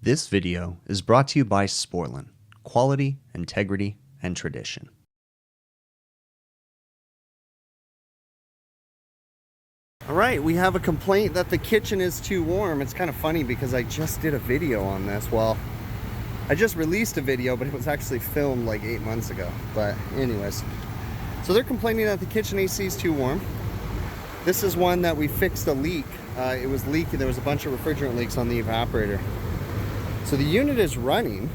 This video is brought to you by Sporlan, quality, integrity, and tradition. All right, we have a complaint that the kitchen is too warm. It's kind of funny because I just did a video on this. Well, I just released a video, but it was actually filmed like 8 months ago. But anyways, so they're complaining that the kitchen AC is too warm. This is one that we fixed a leak. It was leaking. There was a bunch of refrigerant leaks on the evaporator. So the unit is running.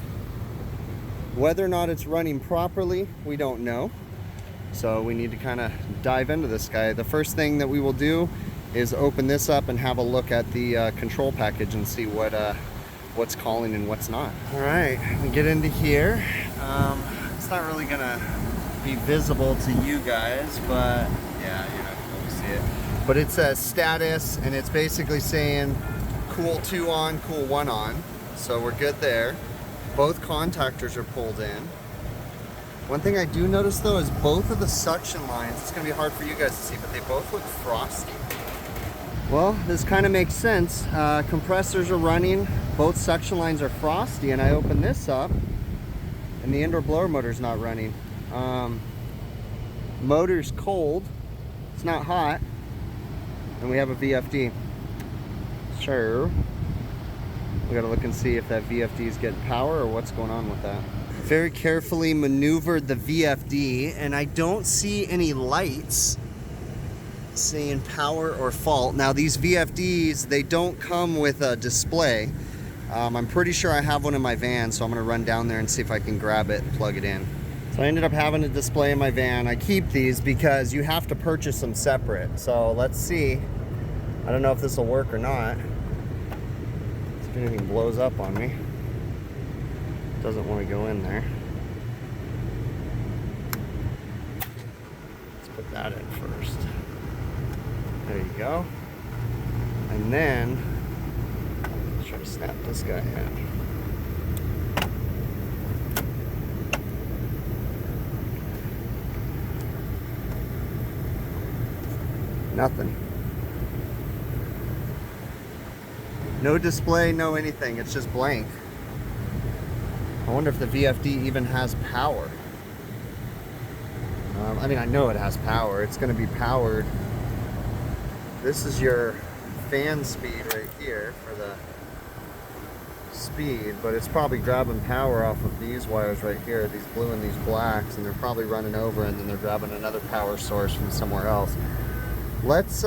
Whether or not it's running properly, we don't know. So we need to kind of dive into this guy. The first thing that we will do is open this up and have a look at the control package and see what's calling and what's not. All right, we get into here. It's not really gonna be visible to you guys, but yeah, you're not gonna be able to see it. But it says status, and it's basically saying cool 2 on, cool 1 on. So we're good there. Both contactors are pulled in. One thing I do notice though is both of the suction lines, it's gonna be hard for you guys to see, but they both look frosty. Well, this kind of makes sense. Compressors are running, both suction lines are frosty, and I open this up and the indoor blower motor's not running. Motor's cold, it's not hot, and we have a VFD. Sure. We gotta look and see if that VFD is getting power or what's going on with that. Very carefully maneuvered the VFD, and I don't see any lights saying power or fault. Now these VFDs, they don't come with a display. I'm pretty sure I have one in my van, so I'm gonna run down there and see if I can grab it and plug it in. So I ended up having a display in my van. I keep these because you have to purchase them separate. So let's see. I don't know if this will work or not. If anything blows up on me. Doesn't want to go in there. Let's put that in first. There you go. And then let's try to snap this guy in. Nothing. No display, no anything. It's just blank. I wonder if the VFD even has power. I mean, I know it has power. It's going to be powered. This is your fan speed right here for the speed, but it's probably grabbing power off of these wires right here, these blue and these blacks, and they're probably running over, and then they're grabbing another power source from somewhere else. Let's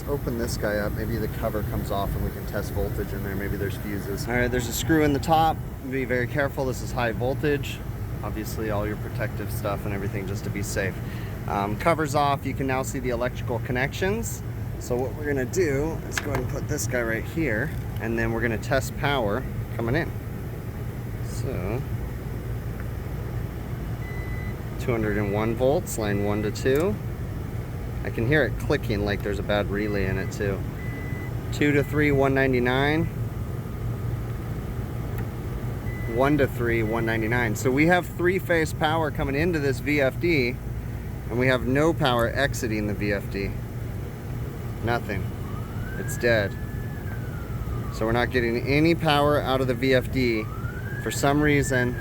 open this guy up. Maybe the cover comes off and we can test voltage in there. Maybe there's fuses. All right, there's a screw in the top. Be very careful. This is high voltage. Obviously all your protective stuff and everything just to be safe. Cover's off. You can now see the electrical connections. So what we're gonna do is go ahead and put this guy right here, and then we're gonna test power coming in. So 201 volts, line 1 to 2. I can hear it clicking like there's a bad relay in it too. 2 to 3, 199. 1 to 3, 199. So we have 3-phase power coming into this VFD, and we have no power exiting the VFD. Nothing. It's dead. So we're not getting any power out of the VFD. For some reason,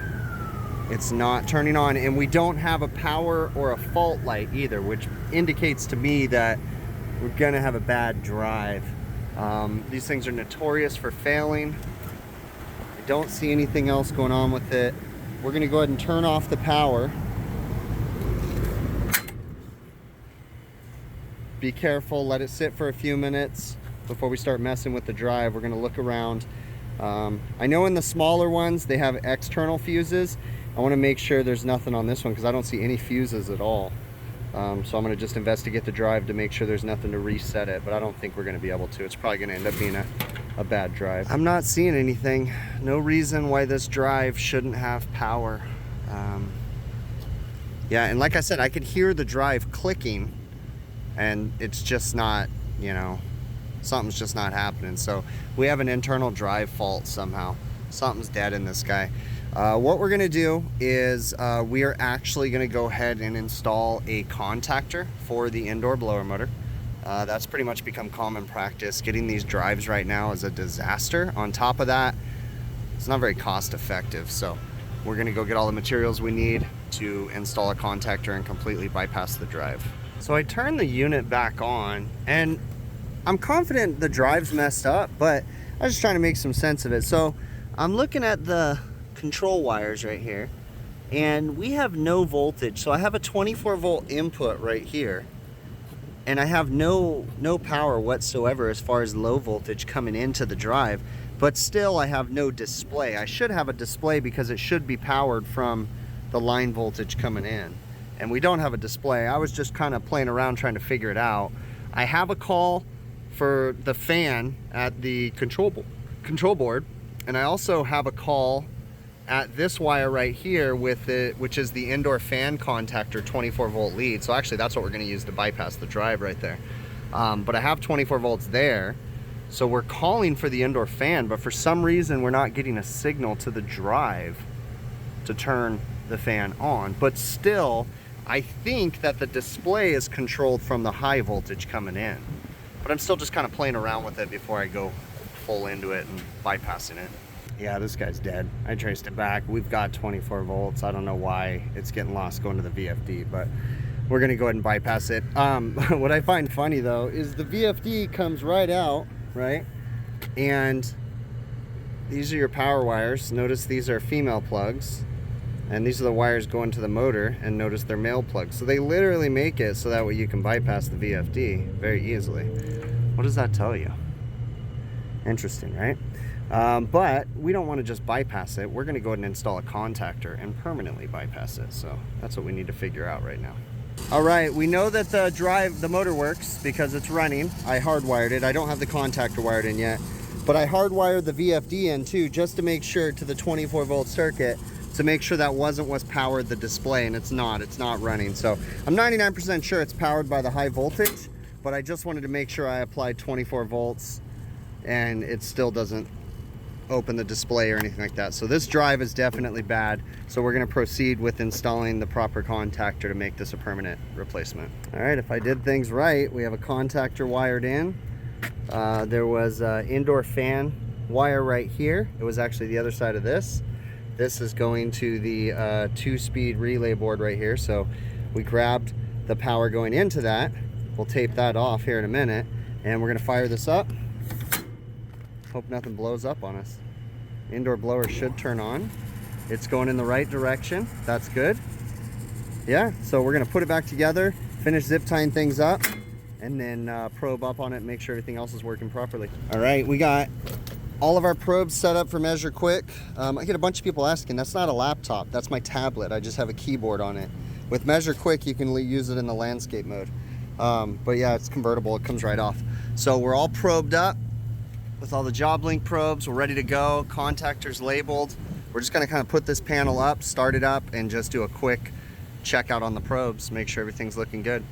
it's not turning on, and we don't have a power or a fault light either, which indicates to me that we're gonna have a bad drive. These things are notorious for failing. I don't see anything else going on with it. We're gonna go ahead and turn off the power. Be careful, let it sit for a few minutes before we start messing with the drive. We're gonna look around. I know in the smaller ones, they have external fuses. I wanna make sure there's nothing on this one because I don't see any fuses at all. So I'm gonna just investigate the drive to make sure there's nothing to reset it, but I don't think we're gonna be able to. It's probably gonna end up being a bad drive. I'm not seeing anything. No reason why this drive shouldn't have power. Yeah, and like I said, I could hear the drive clicking, and it's just not, you know, something's just not happening. So we have an internal drive fault somehow. Something's dead in this guy. What we're gonna do is we are actually gonna go ahead and install a contactor for the indoor blower motor. That's pretty much become common practice. Getting these drives right now is a disaster. On top of that, it's not very cost effective. So we're gonna go get all the materials we need to install a contactor and completely bypass the drive. So I turned the unit back on, and I'm confident the drive's messed up, but I was just trying to make some sense of it. So I'm looking at the control wires right here, and we have no voltage. So I have a 24 volt input right here, and I have no power whatsoever as far as low voltage coming into the drive, but still I have no display. I should have a display because it should be powered from the line voltage coming in, and we don't have a display. I was just kind of playing around trying to figure it out. I have a call for the fan at the control board, and I also have a call at this wire right here with it, which is the indoor fan contactor 24 volt lead. So actually that's what we're going to use to bypass the drive right there. But I have 24 volts there, so we're calling for the indoor fan, but for some reason we're not getting a signal to the drive to turn the fan on. But still, I think that the display is controlled from the high voltage coming in, but I'm still just kind of playing around with it before I go full into it and bypassing it. Yeah, this guy's dead. I traced it back. We've got 24 volts. I don't know why it's getting lost going to the VFD, but we're gonna go ahead and bypass it. What I find funny though is the VFD comes right out, right? And these are your power wires. Notice these are female plugs, and these are the wires going to the motor, and notice they're male plugs. So they literally make it so that way you can bypass the VFD very easily. What does that tell you? Interesting, right? But we don't want to just bypass it. We're going to go ahead and install a contactor and permanently bypass it. So that's what we need to figure out right now. All right, we know that the motor works because it's running. I hardwired it. I don't have the contactor wired in yet, but I hardwired the VFD in too, just to make sure, to the 24 volt circuit, to make sure that wasn't what's powered the display, and it's not running. So I'm 99% sure it's powered by the high voltage, but I just wanted to make sure I applied 24 volts and it still doesn't open the display or anything like that. So this drive is definitely bad. So we're going to proceed with installing the proper contactor to make this a permanent replacement. All right, if I did things right, we have a contactor wired in. There was an indoor fan wire right here. It was actually the other side of this. This is going to the 2-speed relay board right here. So we grabbed the power going into that. We'll tape that off here in a minute, and we're going to fire this up. Hope nothing blows up on us. Indoor blower should turn on. It's going in the right direction. That's good. Yeah, so we're gonna put it back together, finish zip tying things up, and then probe up on it and make sure everything else is working properly. All right, we got all of our probes set up for Measure Quick. I get a bunch of people asking, that's not a laptop, that's my tablet. I just have a keyboard on it. With Measure Quick, you can use it in the landscape mode. But yeah, it's convertible, it comes right off. So we're all probed up with all the job link probes. We're ready to go. Contactors labeled. We're just gonna kind of put this panel up, start it up, and just do a quick checkout on the probes, make sure everything's looking good.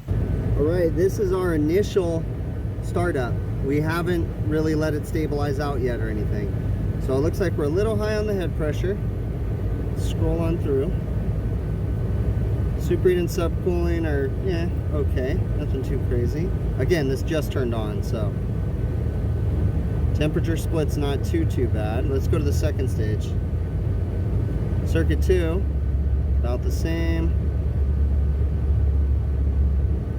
All right, this is our initial startup. We haven't really let it stabilize out yet or anything. So it looks like we're a little high on the head pressure. Scroll on through. Superheat and subcooling are, yeah, okay. Nothing too crazy. Again, this just turned on, so. Temperature split's not too bad. Let's go to the second stage. Circuit 2, about the same.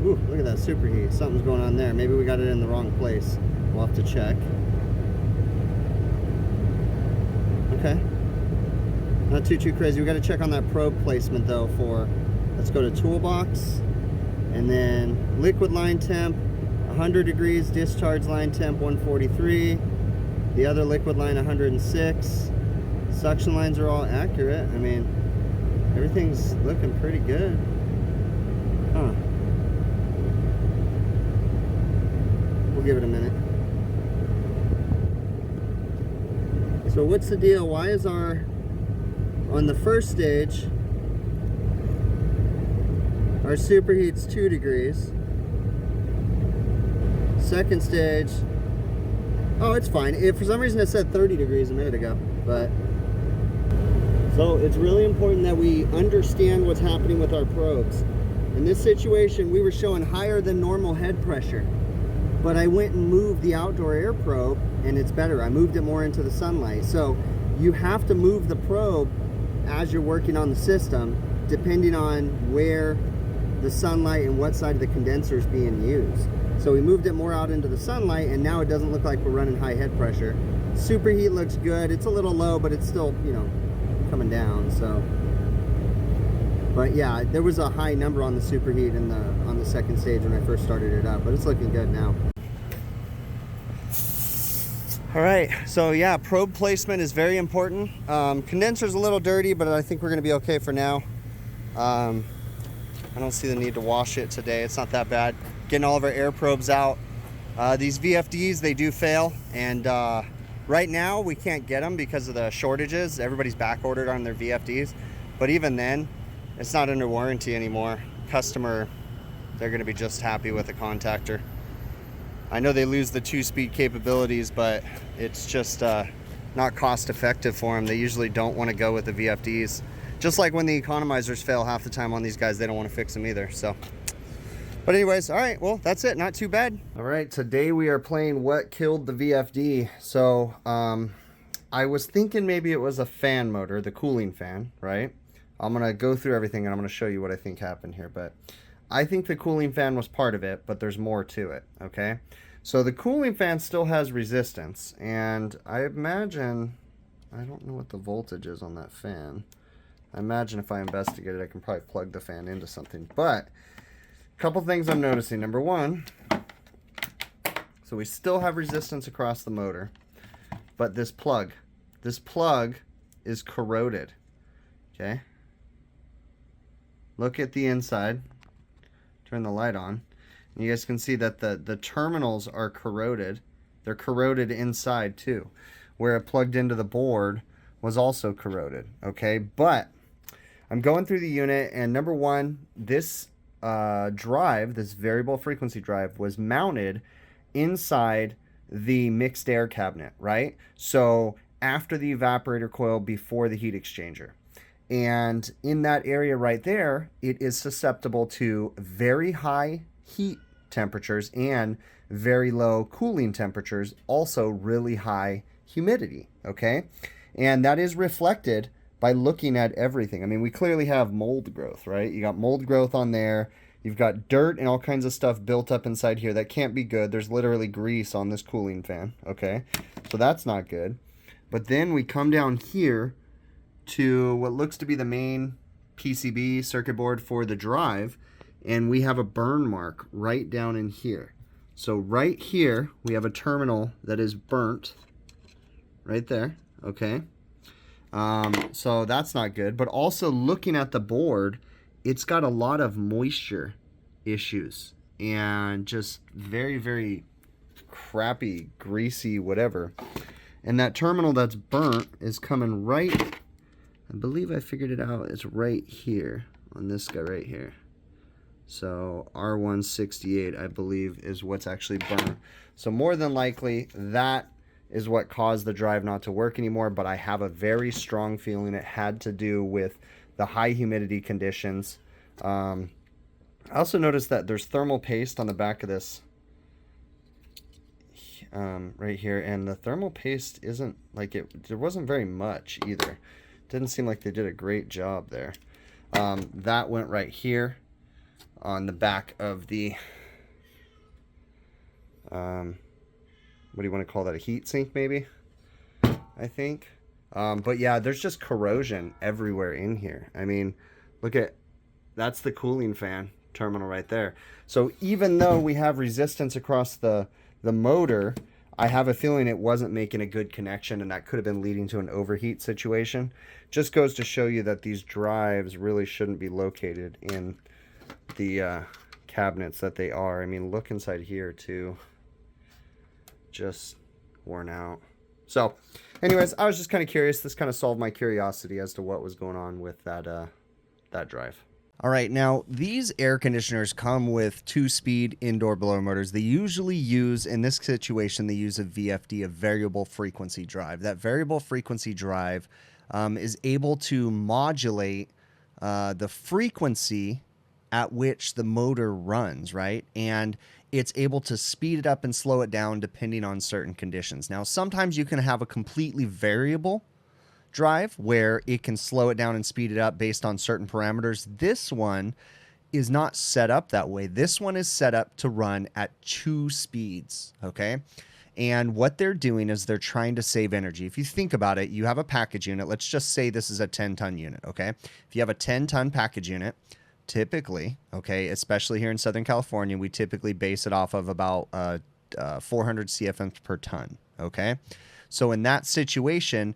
Ooh, look at that superheat. Something's going on there. Maybe we got it in the wrong place. We'll have to check. Okay. Not too crazy. We got to check on that probe placement though for, let's go to toolbox, and then liquid line temp 100 degrees, discharge line temp 143, the other liquid line 106. Suction lines are all accurate. I mean, everything's looking pretty good. Huh. We'll give it a minute. So what's the deal? Why is our, on the first stage, our superheat's 2 degrees. Second stage, oh, it's fine. If for some reason it said 30 degrees a minute ago, but. So it's really important that we understand what's happening with our probes. In this situation, we were showing higher than normal head pressure. but I went and moved the outdoor air probe and it's better. I moved it more into the sunlight. So you have to move the probe as you're working on the system, depending on where the sunlight and what side of the condenser is being used. So we moved it more out into the sunlight, and now it doesn't look like we're running high head pressure. Superheat looks good. It's a little low, but it's still, you know, coming down. So, but yeah, there was a high number on the superheat in on the second stage when I first started it up, but it's looking good now. All right, so yeah, probe placement is very important. Condenser's a little dirty, but I think we're gonna be okay for now. I don't see the need to wash it today. It's not that bad. Getting all of our air probes out. These VFDs, they do fail, and right now we can't get them because of the shortages. Everybody's back ordered on their VFDs, but even then, it's not under warranty anymore. Customer, they're gonna be just happy with a contactor. I know they lose the 2-speed capabilities, but it's just not cost effective for them. They usually don't want to go with the VFDs. Just like when the economizers fail half the time on these guys, they don't want to fix them either. So, but anyways, all right, well, that's it. Not too bad. All right, today we are playing What Killed the VFD. So I was thinking maybe it was a fan motor, the cooling fan, right? I'm going to go through everything and I'm going to show you what I think happened here. But I think the cooling fan was part of it, but there's more to it, okay? So the cooling fan still has resistance, and I imagine, I don't know what the voltage is on that fan. I imagine if I investigate it, I can probably plug the fan into something. But a couple things I'm noticing. Number one, so we still have resistance across the motor, but this plug is corroded, okay? Look at the inside. Turn the light on. And you guys can see that the terminals are corroded. They're corroded inside too. Where it plugged into the board was also corroded, okay? But I'm going through the unit, and number one, this drive, this variable frequency drive, was mounted inside the mixed air cabinet, right? So after the evaporator coil, before the heat exchanger. And in that area right there, it is susceptible to very high heat temperatures and very low cooling temperatures, also really high humidity, okay? And that is reflected by looking at everything. I mean, we clearly have mold growth, right? You got mold growth on there. You've got dirt and all kinds of stuff built up inside here. That can't be good. There's literally grease on this cooling fan, okay? So that's not good. But then we come down here to what looks to be the main PCB circuit board for the drive, and we have a burn mark right down in here. So right here we have a terminal that is burnt right there, okay? So that's not good. But also looking at the board, it's got a lot of moisture issues and just very, very crappy, greasy, whatever. And that terminal that's burnt is coming right, I believe I figured it out, it's right here on this guy right here. So R168, I believe, is what's actually burnt. So more than likely that is what caused the drive not to work anymore, but I have a very strong feeling it had to do with the high humidity conditions. I also noticed that there's thermal paste on the back of this right here, and the thermal paste isn't like it, there wasn't very much either. Didn't seem like they did a great job there. That went right here on the back of the what do you want to call that, a heat sink maybe, I think. But yeah, there's just corrosion everywhere in here. I mean, look at, that's the cooling fan terminal right there. So even though we have resistance across the motor, I have a feeling it wasn't making a good connection, and that could have been leading to an overheat situation. Just goes to show you that these drives really shouldn't be located in the cabinets that they are. I mean, look inside here too, just worn out. So anyways, I was just kind of curious. This kind of solved my curiosity as to what was going on with that drive. All right, now these air conditioners come with 2-speed indoor blower motors. They usually use, in this situation, they use a VFD, a variable frequency drive. That variable frequency drive is able to modulate the frequency at which the motor runs, right? And it's able to speed it up and slow it down depending on certain conditions. Now, sometimes you can have a completely variable drive where it can slow it down and speed it up based on certain parameters. This one is not set up that way. This one is set up to run at 2 speeds, okay? And what they're doing is they're trying to save energy. If you think about it, you have a package unit. Let's just say this is a 10-ton unit, okay? If you have a 10-ton package unit, typically, okay, especially here in Southern California, we typically base it off of about 400 CFMs per ton, okay? So in that situation,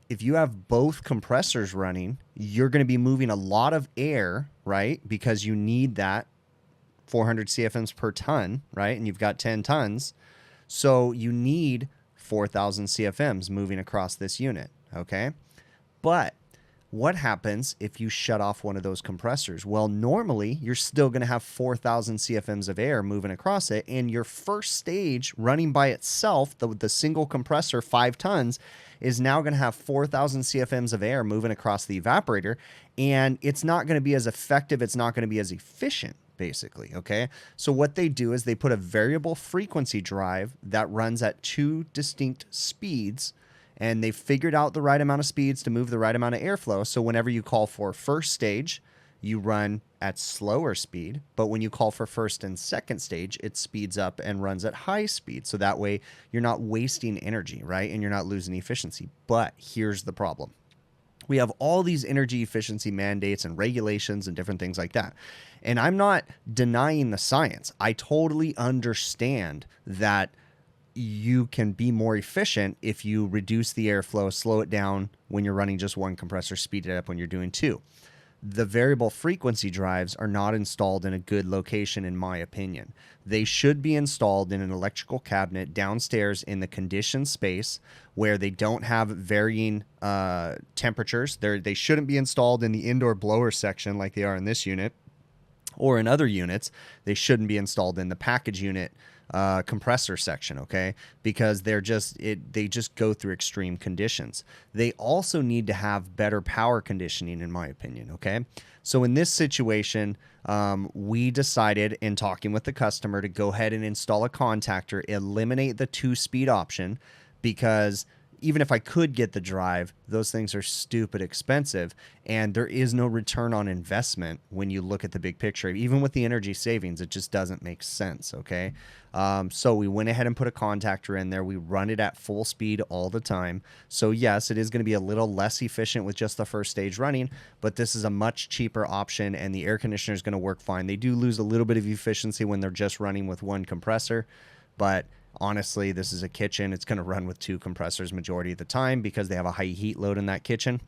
if you have both compressors running, you're going to be moving a lot of air, right? Because you need that 400 CFMs per ton, right? And you've got 10 tons. So you need 4,000 CFMs moving across this unit, okay? But what happens if you shut off one of those compressors? Well, normally you're still going to have 4,000 CFMs of air moving across it, and your first stage running by itself, the single compressor, 5 tons, is now going to have 4,000 CFMs of air moving across the evaporator, and it's not going to be as effective, it's not going to be as efficient, basically, okay? So what they do is they put a variable frequency drive that runs at 2 distinct speeds, and they've figured out the right amount of speeds to move the right amount of airflow. So whenever you call for first stage, you run at slower speed. But when you call for first and second stage, it speeds up and runs at high speed. So that way you're not wasting energy, right? And you're not losing efficiency. But here's the problem. We have all these energy efficiency mandates and regulations and different things like that. And I'm not denying the science. I totally understand that you can be more efficient if you reduce the airflow, slow it down when you're running just one compressor, speed it up when you're doing 2. The variable frequency drives are not installed in a good location, in my opinion. They should be installed in an electrical cabinet downstairs in the conditioned space where they don't have varying temperatures. They shouldn't be installed in the indoor blower section like they are in this unit, or in other units. They shouldn't be installed in the package unit compressor section, okay? Because they just go through extreme conditions. They also need to have better power conditioning, in my opinion, okay? So in this situation, we decided in talking with the customer to go ahead and install a contactor, eliminate the 2-speed option, because even if I could get the drive, those things are stupid expensive, and there is no return on investment when you look at the big picture. Even with the energy savings, it just doesn't make sense, okay? So we went ahead and put a contactor in there. We run it at full speed all the time. So yes, it is going to be a little less efficient with just the first stage running, but this is a much cheaper option, and the air conditioner is going to work fine. They do lose a little bit of efficiency when they're just running with one compressor, but honestly, this is a kitchen. It's going to run with 2 compressors majority of the time because they have a high heat load in that kitchen.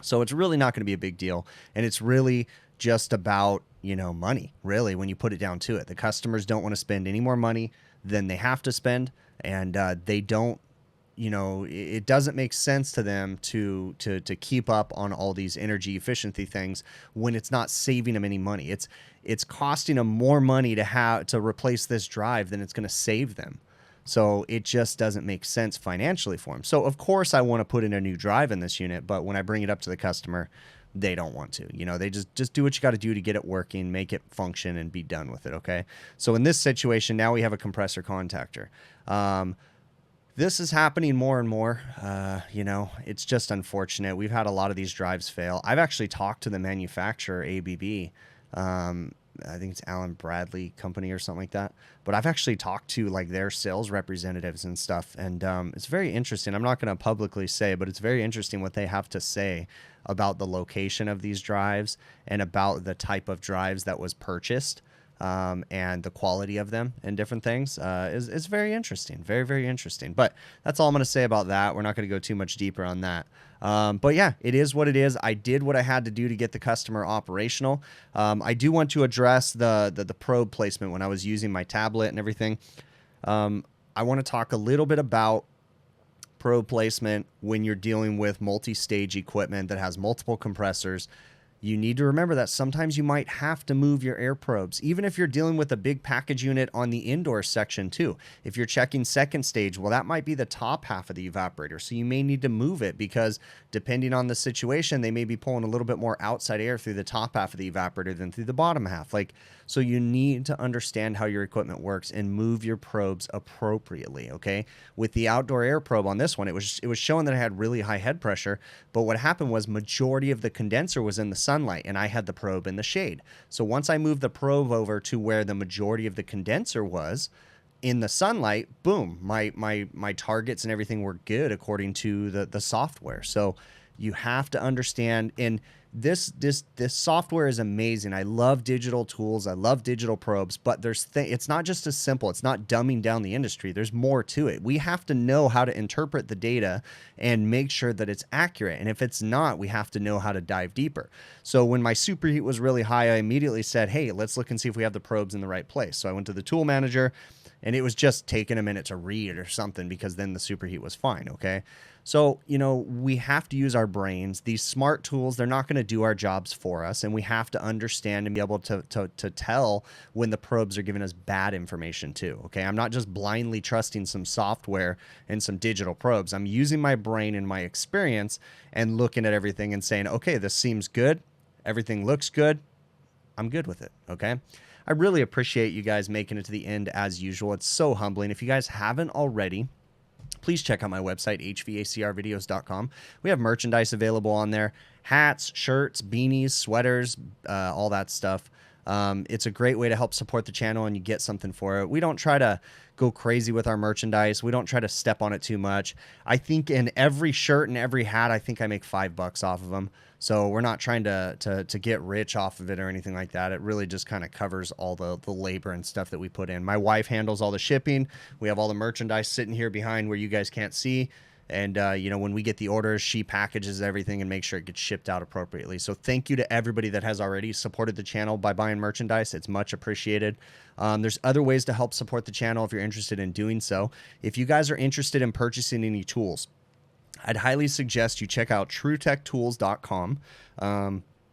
So it's really not going to be a big deal. And it's really just about, money, really, when you put it down to it. The customers don't want to spend any more money than they have to spend. And they don't, it doesn't make sense to them to keep up on all these energy efficiency things when it's not saving them any money. It's costing them more money to replace this drive than it's going to save them. So it just doesn't make sense financially for them. So of course I want to put in a new drive in this unit, but when I bring it up to the customer, they don't want to. They just do what you got to do to get it working, make it function, and be done with it, okay? So in this situation, now we have a compressor contactor. This is happening more and more. It's just unfortunate. We've had a lot of these drives fail. I've actually talked to the manufacturer, ABB. I think it's Allen Bradley Company or something like that. But I've actually talked to their sales representatives and stuff, and it's very interesting. I'm not going to publicly say, but it's very interesting what they have to say about the location of these drives and about the type of drives that was purchased. And the quality of them and different things is very interesting. Very, very interesting. But that's all I'm going to say about that. We're not going to go too much deeper on that. But yeah, it is what it is. I did what I had to do to get the customer operational. I do want to address the probe placement when I was using my tablet and everything. I want to talk a little bit about probe placement when you're dealing with multi-stage equipment that has multiple compressors. you need to remember that sometimes you might have to move your air probes, even if you're dealing with a big package unit on the indoor section too. If you're checking second stage, well, that might be the top half of the evaporator. So you may need to move it because depending on the situation, they may be pulling a little bit more outside air through the top half of the evaporator than through the bottom half. So you need to understand how your equipment works and move your probes appropriately, okay? With the outdoor air probe on this one, it was showing that I had really high head pressure, but what happened was majority of the condenser was in the sunlight and I had the probe in the shade. So once I moved the probe over to where the majority of the condenser was in the sunlight, boom, my targets and everything were good according to the software. So you have to understand, and this software is amazing. I love digital tools. I love digital probes, but it's not just as simple. It's not dumbing down the industry. There's more to it. We have to know how to interpret the data and make sure that it's accurate. And if it's not, we have to know how to dive deeper. So when my superheat was really high, I immediately said, hey, let's look and see if we have the probes in the right place. So I went to the tool manager, and it was just taking a minute to read or something because then the superheat was fine, okay? So, we have to use our brains. These smart tools, they're not going to do our jobs for us, and we have to understand and be able to tell when the probes are giving us bad information too, okay? I'm not just blindly trusting some software and some digital probes. I'm using my brain and my experience and looking at everything and saying, okay, this seems good. Everything looks good. I'm good with it, okay? I really appreciate you guys making it to the end as usual. It's so humbling. If you guys haven't already, please check out my website, hvacrvideos.com. We have merchandise available on there. Hats, shirts, beanies, sweaters, all that stuff. It's a great way to help support the channel and you get something for it. We don't try to go crazy with our merchandise. We don't try to step on it too much. I think in every shirt and every hat, I think I make $5 off of them. So we're not trying to get rich off of it or anything like that. It really just kind of covers all the labor and stuff that we put in. My wife handles all the shipping. We have all the merchandise sitting here behind where you guys can't see. And, when we get the orders, she packages everything and makes sure it gets shipped out appropriately. So thank you to everybody that has already supported the channel by buying merchandise. It's much appreciated. There's other ways to help support the channel if you're interested in doing so. If you guys are interested in purchasing any tools, I'd highly suggest you check out TrueTechTools.com.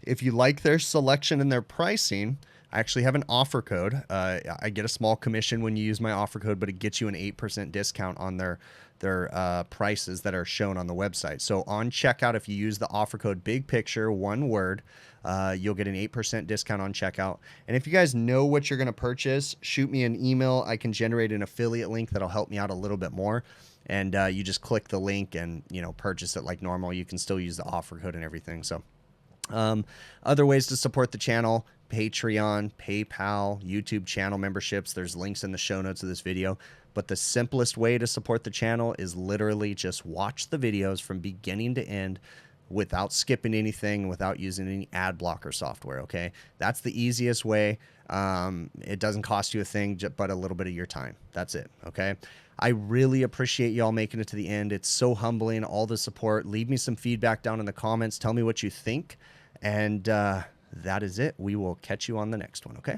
If you like their selection and their pricing, I actually have an offer code. I get a small commission when you use my offer code, but it gets you an 8% discount on their prices that are shown on the website. So on checkout, if you use the offer code Big Picture, one word, you'll get an 8% discount on checkout. And if you guys know what you're going to purchase, shoot me an email. I can generate an affiliate link that'll help me out a little bit more. And you just click the link and, purchase it like normal. You can still use the offer code and everything. So other ways to support the channel: Patreon, PayPal, YouTube channel memberships. There's links in the show notes of this video. But the simplest way to support the channel is literally just watch the videos from beginning to end without skipping anything, without using any ad blocker software, okay? That's the easiest way. It doesn't cost you a thing, but a little bit of your time. That's it, okay? I really appreciate y'all making it to the end. It's so humbling, all the support. Leave me some feedback down in the comments. Tell me what you think. And that is it. We will catch you on the next one, okay?